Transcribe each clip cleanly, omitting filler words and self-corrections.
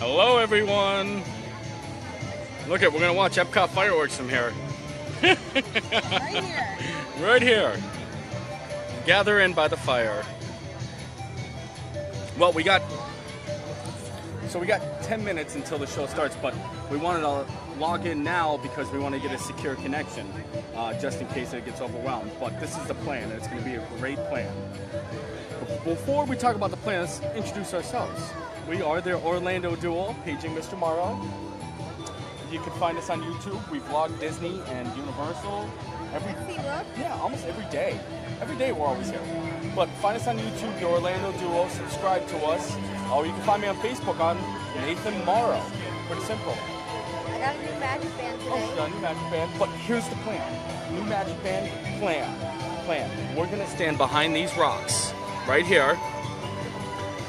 Hello, everyone. Look at, we're gonna watch Epcot fireworks from here. Right here. Right here. Gather in by the fire. Well, we got 10 minutes until the show starts, but we wanted to log in now because we want to get a secure connection, just in case it gets overwhelmed. But this is the plan, and it's going to be a great plan. Before we talk about the plan, let's introduce ourselves. We are the Orlando duo, paging Mr. Morrow. You can find us on YouTube. We vlog Disney and Universal almost every day. Every day we're always here. But find us on YouTube, the Orlando duo. Subscribe to us. Or you can find me on Facebook on Nathan Morrow. Pretty simple. I got a new magic band today. Oh, you got a new magic band. But here's the plan. New magic band plan. We're gonna stand behind these rocks right here,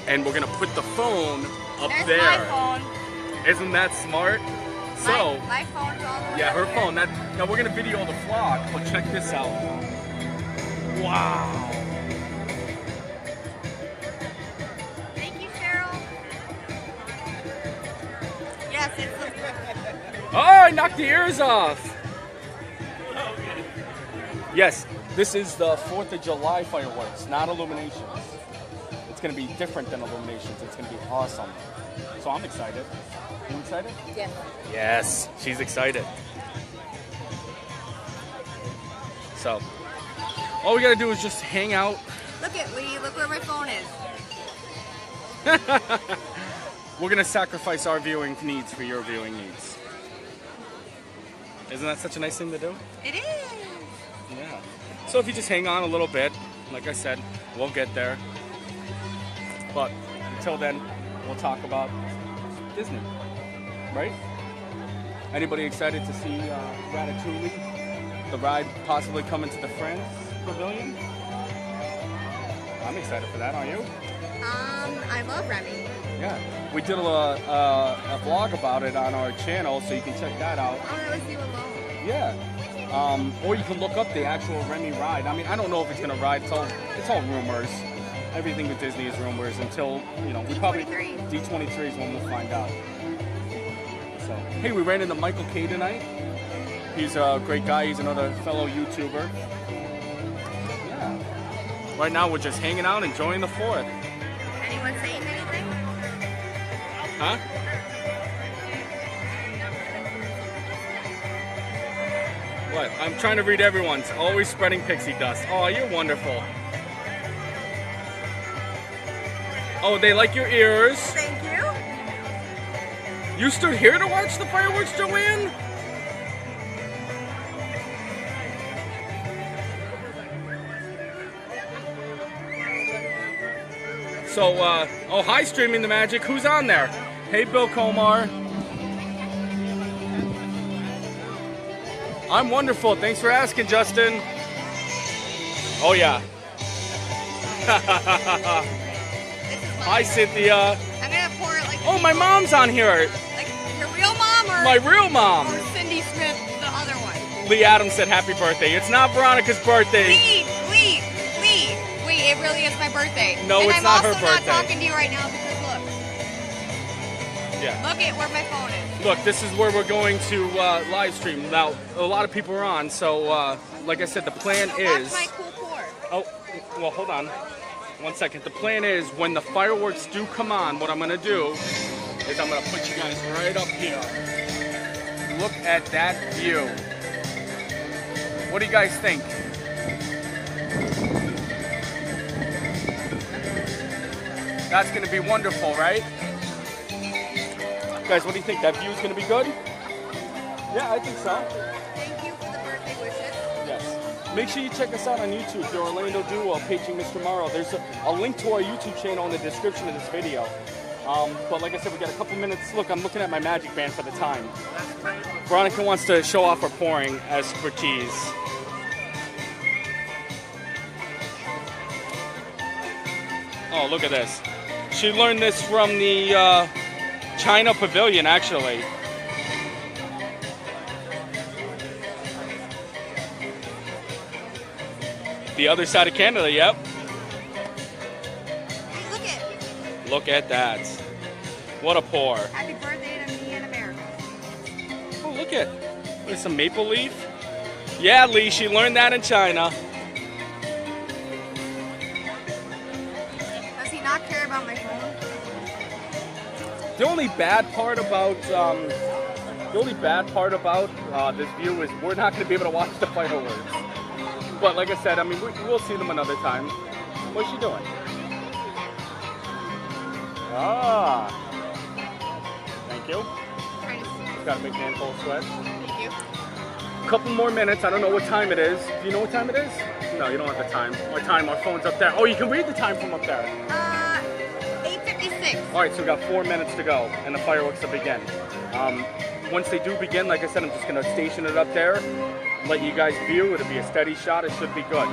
and we're gonna put the phone up There's there. my phone. Isn't that smart? So my phone's all the way yeah, her up here. phone. Now we're gonna video the vlog, but check this out. Wow. Thank you, Cheryl. Yes, it's the... Oh, I knocked the ears off. Yes, this is the 4th of July fireworks, not illuminations. It's going to be different than illuminations. It's going to be awesome. So I'm excited. You excited? Yes. Yes, she's excited. So, all we got to do is just hang out. Look where my phone is. We're going to sacrifice our viewing needs for your viewing needs. Isn't that such a nice thing to do? It is. Yeah. So if you just hang on a little bit, like I said, we'll get there. But until then, we'll talk about Disney, right? Anybody excited to see Ratatouille, the ride possibly coming to the France Pavilion? I'm excited for that, aren't you? I love Remy. Yeah. We did a vlog about it on our channel, so you can check that out. Oh, that was you alone. Yeah. Or you can look up the actual Remy ride. I mean, I don't know if it's gonna ride. It's all rumors. Everything with Disney is rumors until, we probably D23 is when we'll find out. So, hey, we ran into Michael K tonight. He's a great guy. He's another fellow YouTuber. Yeah. Right now we're just hanging out, enjoying the 4th. Anyone saying anything? Huh? What? I'm trying to read everyone's. Always spreading pixie dust. Oh, you're wonderful. Oh, they like your ears. Thank you. You stood here to watch the fireworks, Joanne? So, oh, hi, Streaming the Magic. Who's on there? Hey, Bill Komar. I'm wonderful. Thanks for asking, Justin. Oh, yeah. Hi, Cynthia. I'm gonna pour it like... Oh, my mom's on here. Like your real mom or... My real mom. Or Cindy Smith, the other one. Lee Adams said happy birthday. It's not Veronica's birthday. Lee. Wait, it really is my birthday. No, and it's not her I'm also not birthday. talking to you right now because look. Yeah. Look at where my phone is. Look, this is where we're going to live stream. Now, a lot of people are on, so like I said, the plan So is... watch my cool pour. Oh, well, hold on. 1 second. The plan is when the fireworks do come on, what I'm going to do is I'm going to put you guys right up here. Look at that view. What do you guys think? That's going to be wonderful, right? Guys, what do you think? That view is going to be good? Yeah, I think so. Thank you for the birthday wishes. Yes. Make sure you check us out on YouTube, the Orlando Duo, paging Mr. Morrow. There's a link to our YouTube channel in the description of this video. But like I said, we got a couple minutes. Look, I'm looking at my magic band for the time. Veronica wants to show off her pouring expertise. Oh, look at this. She learned this from the China Pavilion, actually. The other side of Canada, yep. Hey, look it. Look at that. What a pour. Happy birthday to me in America. Oh, look at. There's some maple leaf. Yeah, Lee, she learned that in China. Does he not care about my phone? The only bad part about this view is we're not going to be able to watch the fireworks. But like I said, I mean, we'll see them another time. What's she doing? Ah. Thank you. Got a big handful of sweat. Thank you. A couple more minutes. I don't know what time it is. Do you know what time it is? No, you don't have the time. Our phone's up there. Oh, you can read the time from up there. 8:56. All right, so we got 4 minutes to go, and the fireworks will begin. Once they do begin, like I said, I'm just going to station it up there, let you guys view. It'll be a steady shot. It should be good.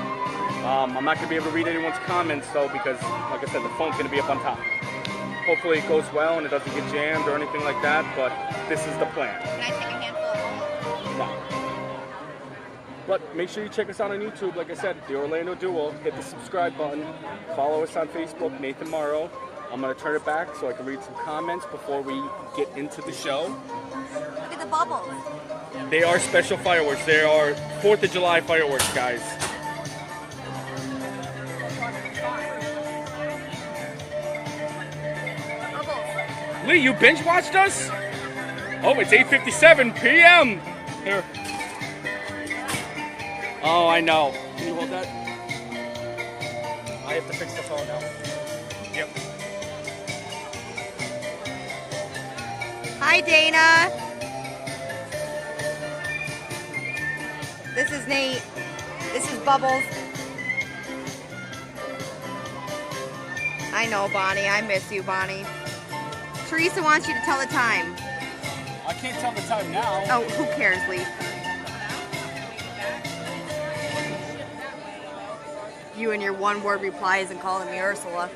I'm not going to be able to read anyone's comments, though, because, like I said, the phone's going to be up on top. Hopefully it goes well and it doesn't get jammed or anything like that, but this is the plan. Can I take a handful of No. But make sure you check us out on YouTube. Like I said, The Orlando Duo. Hit the subscribe button. Follow us on Facebook, Nathan Morrow. I'm going to turn it back so I can read some comments before we get into the show. Look at the bubbles. They are special fireworks. They are 4th of July fireworks, guys. Lee, you binge watched us? Oh, it's 8:57 p.m. Here. Oh, I know. Can you hold that? I have to fix the phone now. Yep. Hi, Dana. This is Nate. This is Bubbles. I know, Bonnie. I miss you, Bonnie. Teresa wants you to tell the time. I can't tell the time now. Oh, who cares, Lee? You and your one-word replies and calling me Ursula.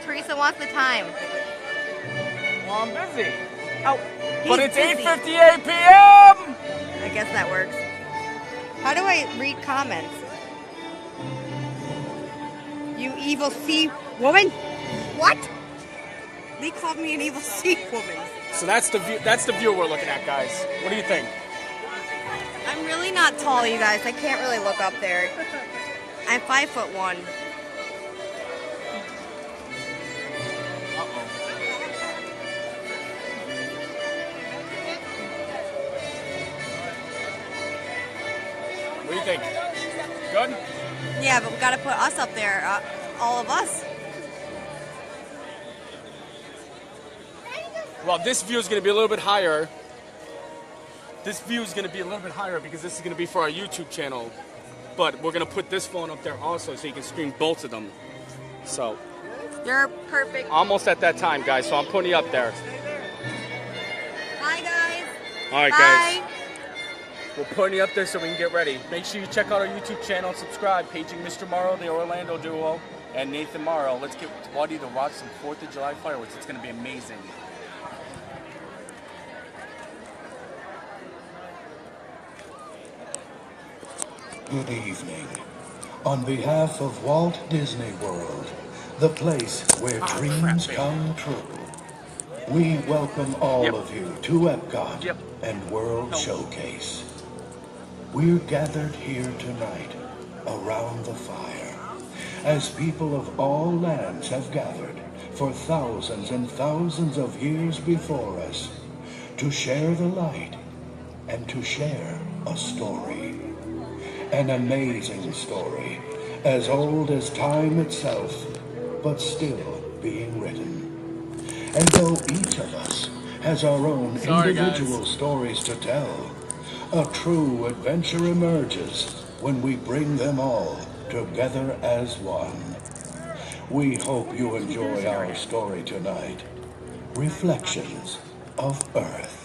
Teresa wants the time. Well, I'm busy. Oh, But it's busy. 8:58 p.m. I guess that works. How do I read comments? You evil sea woman? What? Lee called me an evil sea woman. So that's the view. That's the view we're looking at, guys. What do you think? I'm really not tall, you guys. I can't really look up there. I'm 5'1". What do you think? Good? Yeah, but we gotta put us up there. All of us. Well, this view is going to be a little bit higher. This view is going to be a little bit higher because this is going to be for our YouTube channel. But we're going to put this phone up there also so you can stream both of them. So, You're perfect. almost at that time, guys, so I'm putting you up there. Bye, guys. All right, Bye. guys. We're putting you up there so we can get ready. Make sure you check out our YouTube channel and subscribe. Paging Mr. Morrow, the Orlando Duo, and Nathan Morrow. Let's get Buddy to watch some 4th of July fireworks. It's going to be amazing. Good evening. On behalf of Walt Disney World, the place where dreams come true, we welcome all of you to Epcot and World Showcase. We're gathered here tonight around the fire as people of all lands have gathered for thousands and thousands of years before us to share the light and to share a story. An amazing story, as old as time itself, but still being written. And though each of us has our own individual stories to tell, a true adventure emerges when we bring them all together as one. We hope you enjoy our story tonight, Reflections of Earth.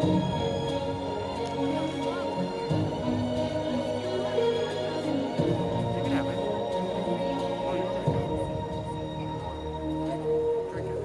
You can have it. Oh, you drink it. Drink it.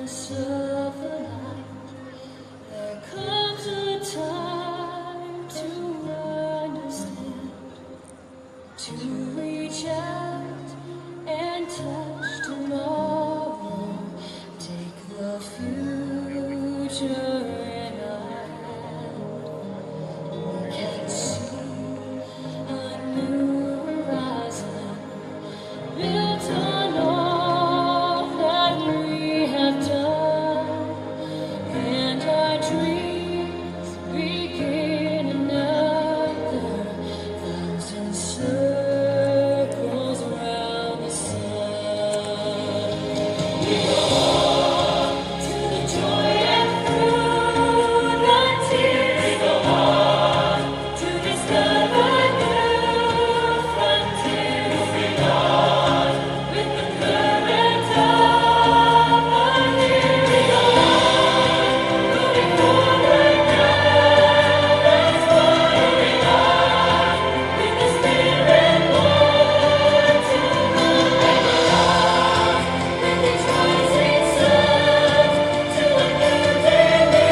darkness of the night, there comes a time to understand, to reach out and touch tomorrow. Take the future in our hand. We can see a new horizon built on all that we have done, and our dreams begin another thousand circles around the sun. We go on to the joy and through the tears. We go on to discover new frontiers. Moving on with the current of our years. We go on, moving forward now. That's why moving on with the spirit born to run. Ever on with its rising sun to a new day we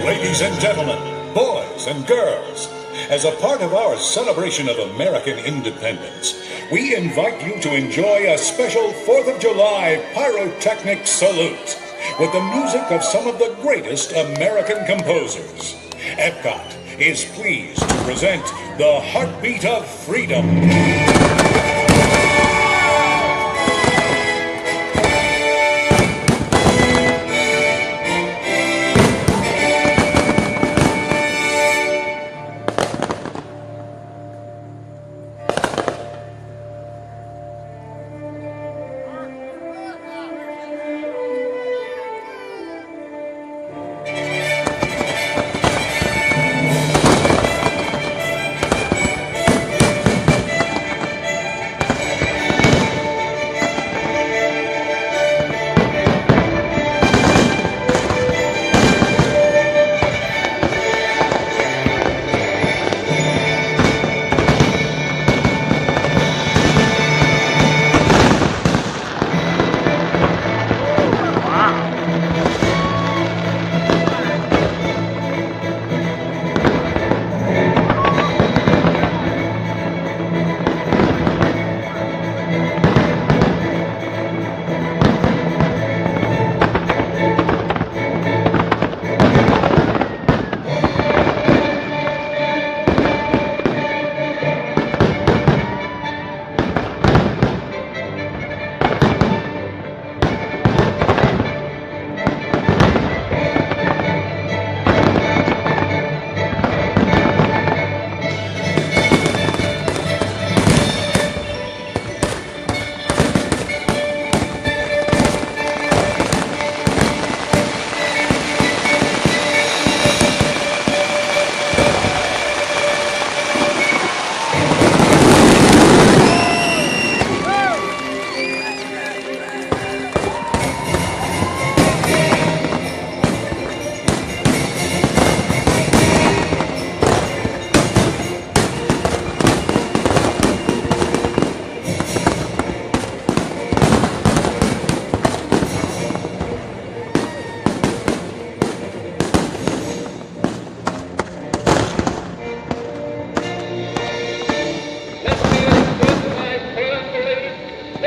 Ladies and gentlemen, boys and girls, as a part of our celebration of American independence, we invite you to enjoy a special 4th of July pyrotechnic salute with the music of some of the greatest American composers. Epcot is pleased to present the Heartbeat of Freedom.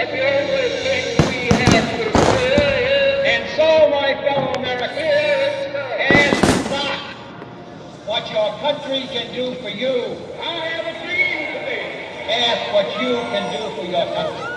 that the only thing we have to do. And so, my fellow Americans, ask not what your country can do for you. I have a dream today. Ask what you can do for your country.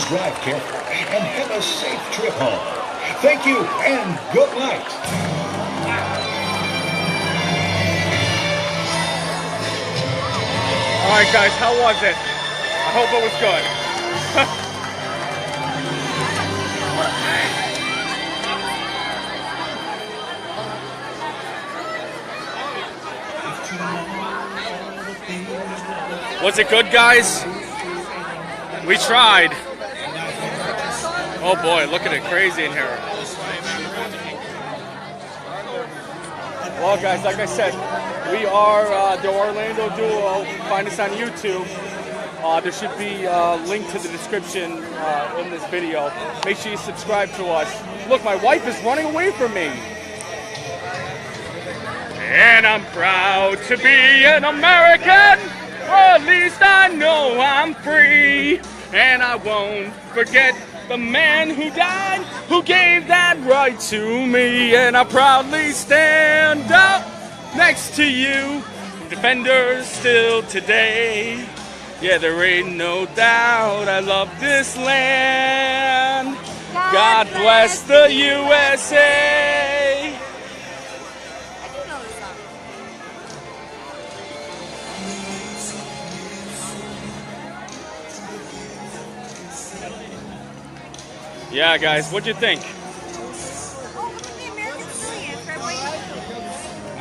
Drive careful and have a safe trip home. Thank you and good night. All right, guys, how was it? I hope it was good. Was it good, guys? We tried. Oh boy, look at it, crazy in here. Well, guys, like I said, we are the Orlando Duo. Find us on YouTube. There should be a link to the description in this video. Make sure you subscribe to us. Look, my wife is running away from me. And I'm proud to be an American, or at least I know I'm free. And I won't forget the man who died, who gave that right to me. And I proudly stand up next to you, defenders still today. Yeah, there ain't no doubt I love this land. God bless the USA. Yeah, guys, what'd you think? Oh, look at the American Pavilion.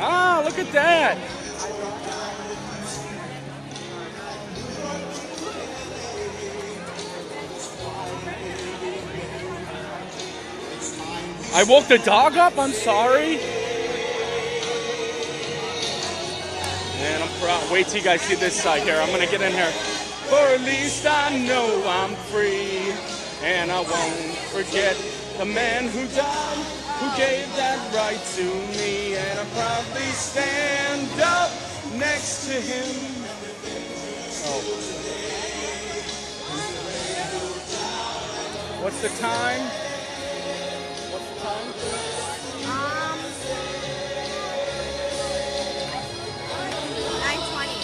Ah, look at that. I woke the dog up, I'm sorry. And I'm proud. Wait till you guys see this side here. I'm gonna get in here. For at least I know I'm free. And I won't forget the man who died, who gave that right to me. And I proudly stand up next to him. Oh. What's the time? What's the time? 9:20.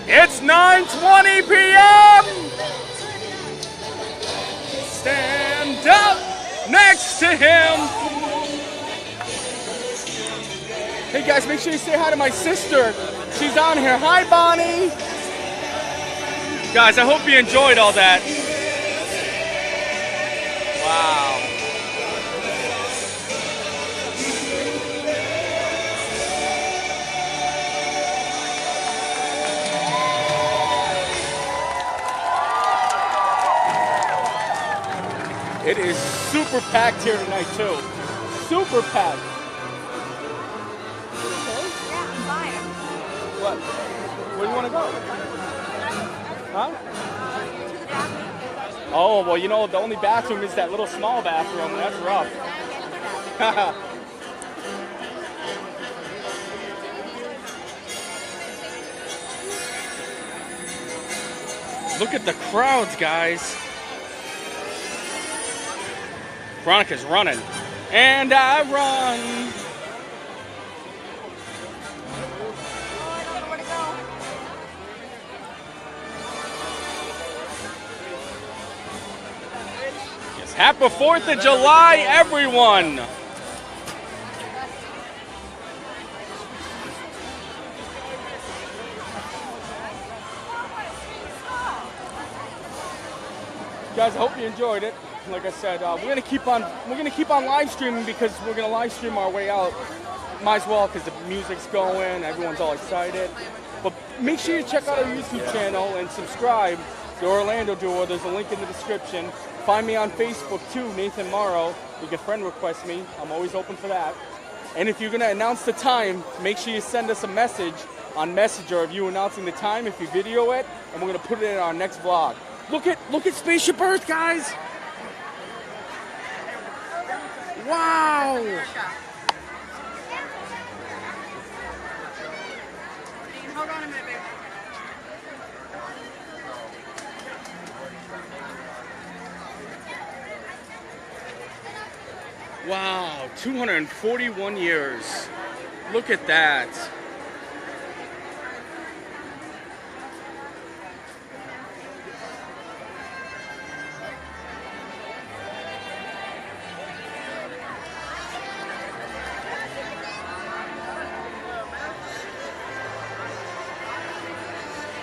It's 9:20 p.m. Stand up next to him. Hey guys, make sure you say hi to my sister. She's on here. Hi, Bonnie. Guys, I hope you enjoyed all that. Wow. It is super packed here tonight too. Super packed. Yeah, I'm fine. What? Where do you want to go? Huh? To the bathroom. Oh, well, you know, the only bathroom is that little small bathroom. That's rough. Look at the crowds, guys. Veronica's running. And I run. Oh, I don't know where to go. Yes, happy 4th of July, everyone. Guys, I hope you enjoyed it. Like I said, we're gonna keep on live streaming because we're gonna live stream our way out. Might as well because the music's going, everyone's all excited. But make sure you check out our YouTube channel and subscribe. The Orlando Duo. There's a link in the description. Find me on Facebook too, Nathan Morrow. You can friend request me. I'm always open for that. And if you're gonna announce the time, make sure you send us a message on Messenger of you announcing the time. If you video it, and we're gonna put it in our next vlog. Look at Spaceship Earth, guys! Wow! Hold on a minute, baby. Wow, 241 years. Look at that.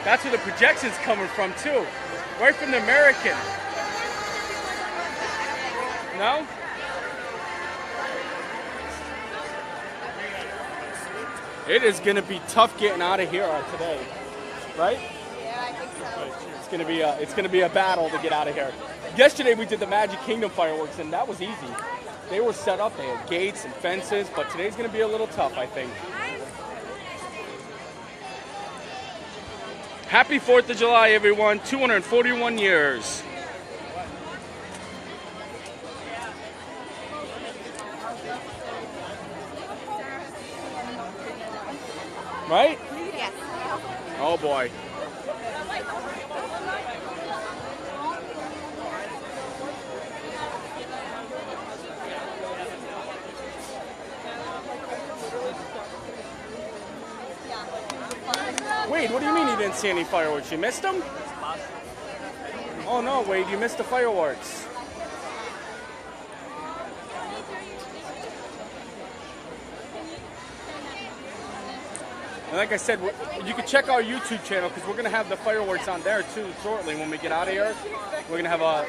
That's where the projection's coming from too. Right from the American. No? It is gonna be tough getting out of here today. Right? Yeah, I think so. It's gonna be a battle to get out of here. Yesterday we did the Magic Kingdom fireworks and that was easy. They were set up, they had gates and fences, but today's gonna be a little tough, I think. Happy 4th of July, everyone. 241 years. Right? Yes. Oh boy. Wade, what do you mean you didn't see any fireworks? You missed them? Oh no, Wade, you missed the fireworks. And like I said, you can check our YouTube channel because we're going to have the fireworks on there too shortly when we get out of here. We're going to have a,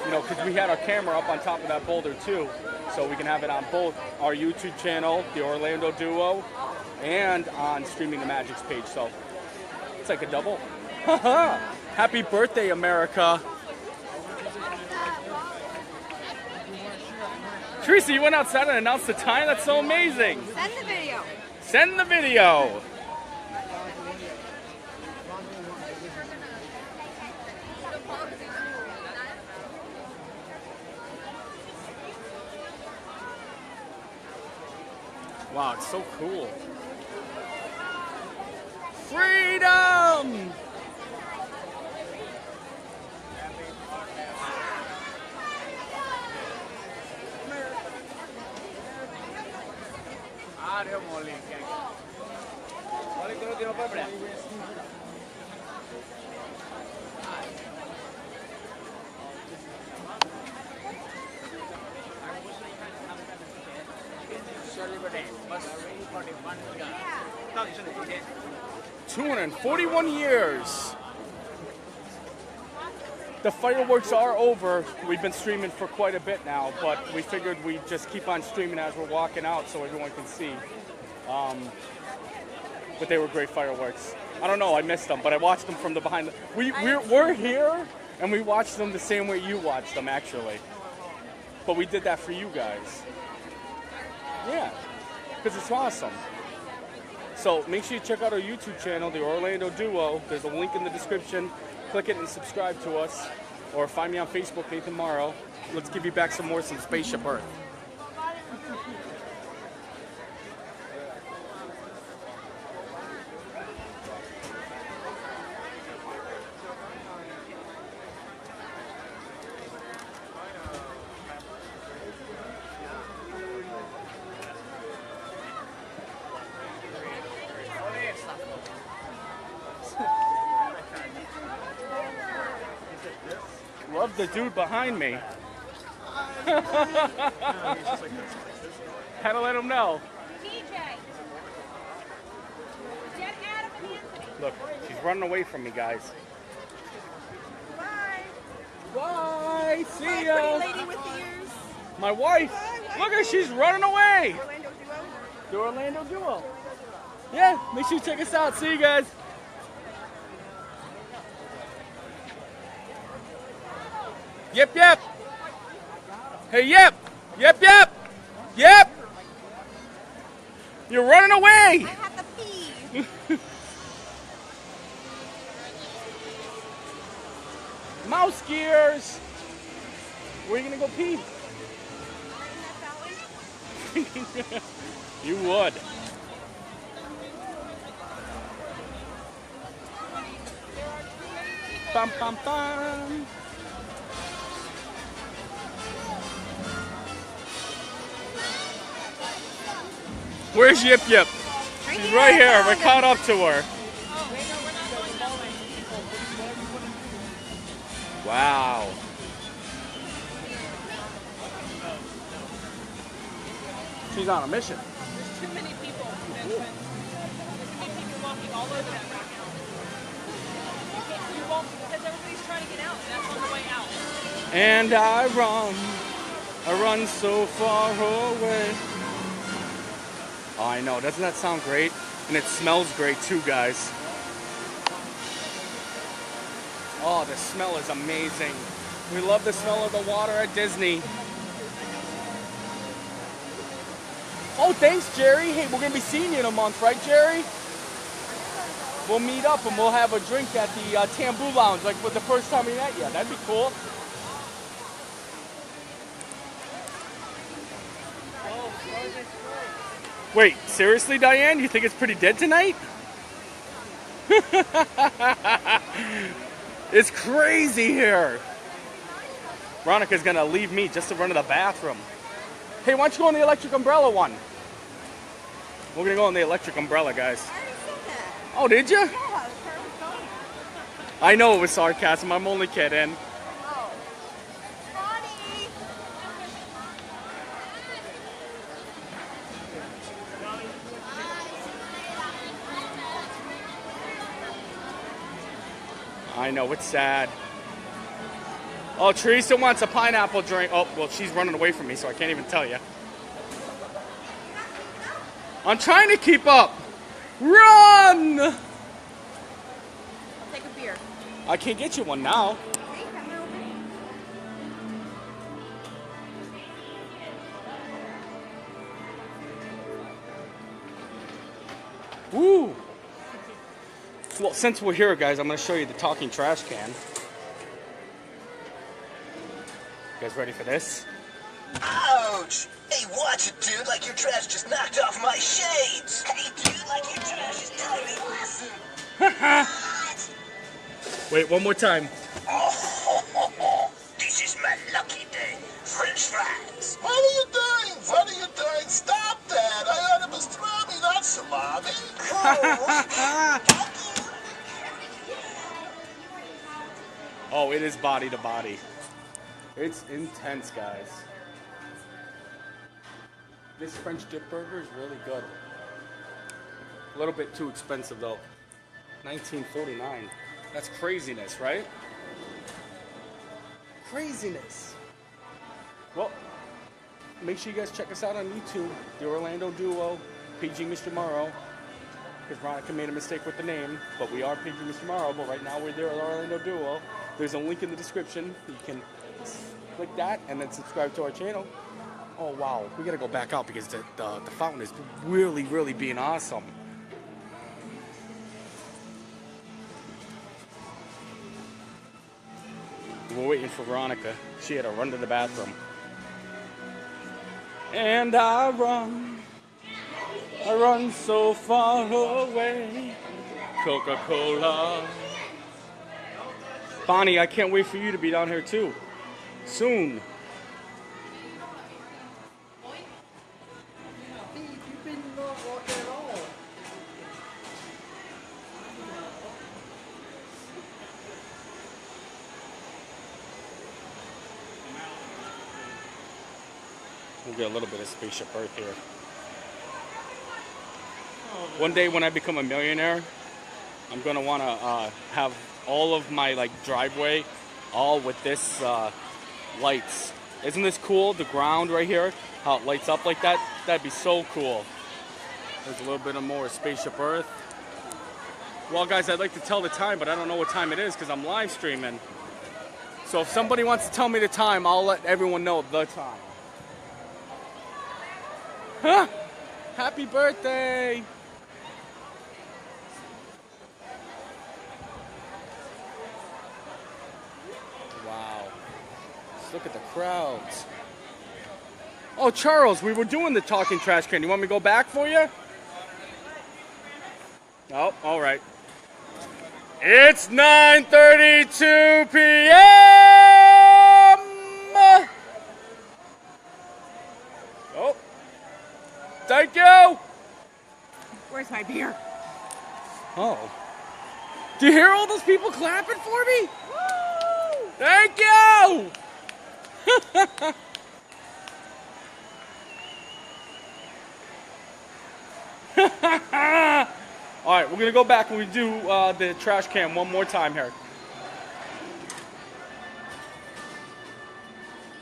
because we had our camera up on top of that boulder too. So we can have it on both our YouTube channel, the Orlando Duo, and on Streaming the Magic's page. So it's like a double. Happy birthday, America. Teresa, you went outside and announced the time? That's so amazing. Send the video. Send the video. Wow, it's so cool. Freedom! Yeah. 241 years. The fireworks are over. We've been streaming for quite a bit now, but we figured we'd just keep on streaming as we're walking out so everyone can see. But they were great fireworks. I don't know, I missed them, but I watched them from the behind. We're here And we watched them the same way you watched them, actually. But we did that for you guys. Yeah, because it's awesome. So make sure you check out our YouTube channel, The Orlando Duo. There's a link in the description. Click it and subscribe to us. Or find me on Facebook, Nathan Morrow. Let's give you back some Spaceship Earth. Love the dude behind me. Had to let him know. Look, she's running away from me, guys. Bye. Bye. See Bye, ya. pretty lady with the ears. My wife. Bye. Look at her, she's running away. Orlando Duo. The Orlando Duo. Yeah, make sure you check us out. See you guys. Yep, yep. Hey, yep. Yep, yep. Yep. You're running away. I have to pee. Mouse gears. Where are you going to go pee? You would. Bum, bum, bum. Where's Yip Yip? She's right here. We're caught up to her. Wow. She's on a mission. There's too many people. There's too many people walking all over that right now. You won't, because everybody's trying to get out, and that's on the way out. And I run so far away. Oh, I know. Doesn't that sound great? And it smells great too, guys. Oh, the smell is amazing. We love the smell of the water at Disney. Oh, thanks, Jerry. Hey, we're going to be seeing you in a month, right, Jerry? We'll meet up and we'll have a drink at the Tamboo Lounge, like for the first time we met you. That'd be cool. Wait, seriously, Diane? You think it's pretty dead tonight? It's crazy here. Veronica's gonna leave me just to run to the bathroom. Hey, why don't you go on the electric umbrella one? We're gonna go on the electric umbrella, guys. I already said that. Oh, did you? Yeah, Carmen's going. I know it was sarcasm. I'm only kidding. Oh. Ronnie. I know, it's sad. Oh, Teresa wants a pineapple drink. Oh, well, she's running away from me, so I can't even tell you. I'm trying to keep up. Run! I'll take a beer. I can't get you one now. Hey, come over. Woo! Well, since we're here, guys, I'm going to show you the talking trash can. You guys ready for this? Ouch! Hey, watch it, dude, like your trash just knocked off my shades! Hey, dude, like your trash is telling me listen! What? Wait, one more time. Oh, this is my lucky day. French fries! What are you doing? What are you doing? Stop that! I heard it was pastrami, not salami! Oh, it is body to body. It's intense, guys. This French dip burger is really good. A little bit too expensive though. $19.49. That's craziness, right? Craziness. Well, make sure you guys check us out on YouTube. The Orlando Duo, PG Mr. Morrow. Because Veronica made a mistake with the name, but we are PG Mr. Morrow. But right now we're the Orlando Duo. There's a link in the description. You can click that and then subscribe to our channel. Oh wow, we gotta go back out because the fountain is really, really being awesome. We're waiting for Veronica. She had to run to the bathroom. And I run so far away. Coca-Cola. Bonnie, I can't wait for you to be down here too. Soon. We'll get a little bit of Spaceship Earth here. One day when I become a millionaire, I'm gonna wanna have all of my like driveway all with this lights. Isn't this cool? The ground right here, how it lights up like that? That'd be so cool. There's a little bit of more Spaceship Earth. Well guys, I'd like to tell the time, but I don't know what time it is because I'm live streaming. So if somebody wants to tell me the time, I'll let everyone know the time. Huh? Happy birthday! Wow. Just look at the crowds. Oh, Charles, we were doing the talking trash can. You want me to go back for you? Oh, all right. It's 9:32 p.m. Oh. Thank you. Where's my beer? Oh. Do you hear all those people clapping for me? Woo! Thank you. All right, we're gonna go back and we do the trash can one more time here.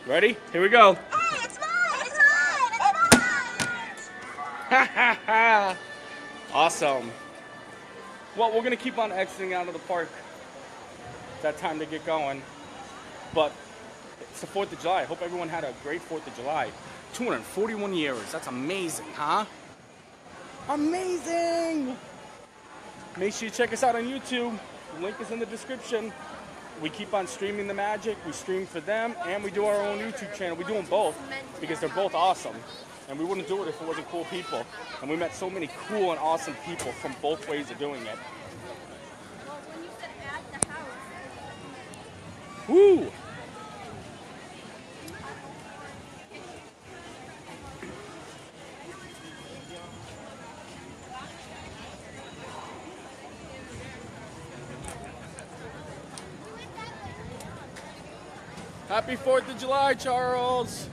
Ready? Here we go. Hey, it's mine! It's mine! It's mine! Awesome. Well, we're gonna keep on exiting out of the park. It's that time to get going. But it's the 4th of July. I hope everyone had a great 4th of July. 241 years. That's amazing, huh? Amazing! Make sure you check us out on YouTube. The link is in the description. We keep on streaming the magic. We stream for them, and we do our own YouTube channel. We do them both because they're both awesome. And we wouldn't do it if it wasn't cool people. And we met so many cool and awesome people from both ways of doing it. Well, when you said at the house. Woo! Happy 4th of July, Charles!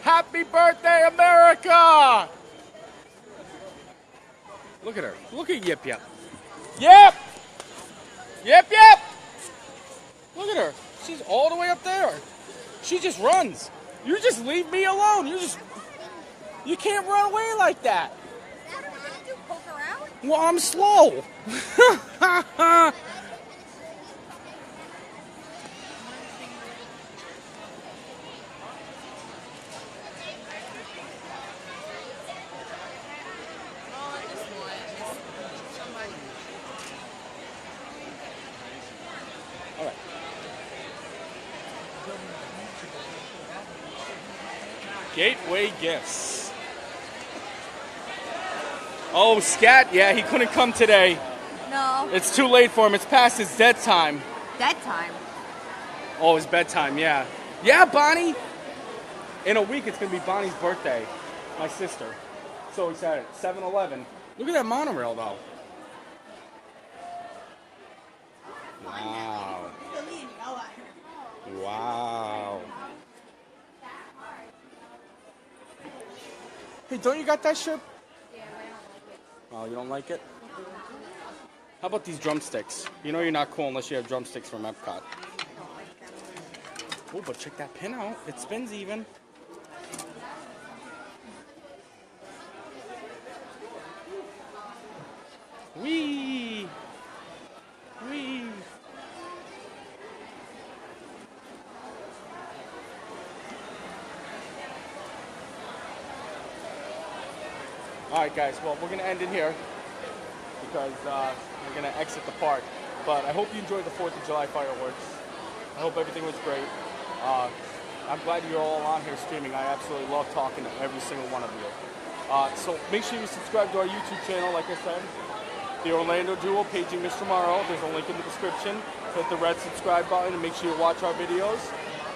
Happy birthday, America! Look at her. Look at Yip Yip. Yep! Yep, yep! Look at her. She's all the way up there. She just runs. You just leave me alone. You can't run away like that. What are we gonna do? Poke around? Well, I'm slow. All right. Gateway gifts. Oh, Scat, yeah, he couldn't come today. No. It's too late for him. It's past his dead time. Dead time. Oh, his bedtime, yeah. Yeah, Bonnie! In a week, it's going to be Bonnie's birthday. My sister. So excited. 7-Eleven. Look at that monorail, though. Wow. Wow. Hey, don't you got that shirt? Oh, you don't like it? How about these drumsticks? You know you're not cool unless you have drumsticks from Epcot. Oh, but check that pin out. It spins even. Whee! Whee! Alright guys, well we're going to end it here because we're going to exit the park. But I hope you enjoyed the 4th of July fireworks. I hope everything was great. I'm glad you're all on here streaming. I absolutely love talking to every single one of you. So make sure you subscribe to our YouTube channel, like I said. The Orlando Duo, Paging Mr. Morrow. There's a link in the description. Hit the red subscribe button and make sure you watch our videos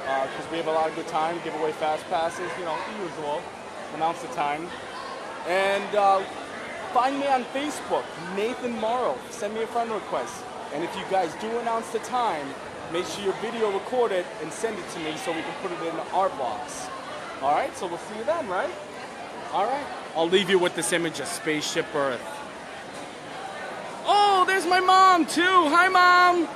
because we have a lot of good time. Give away fast passes, you know, the usual. Announce the time. And find me on Facebook, Nathan Morrow. Send me a friend request. And if you guys do announce the time, make sure your video recorded and send it to me so we can put it in our vlogs. Alright, so we'll see you then, right? Alright. I'll leave you with this image of Spaceship Earth. Oh, there's my mom too. Hi, Mom.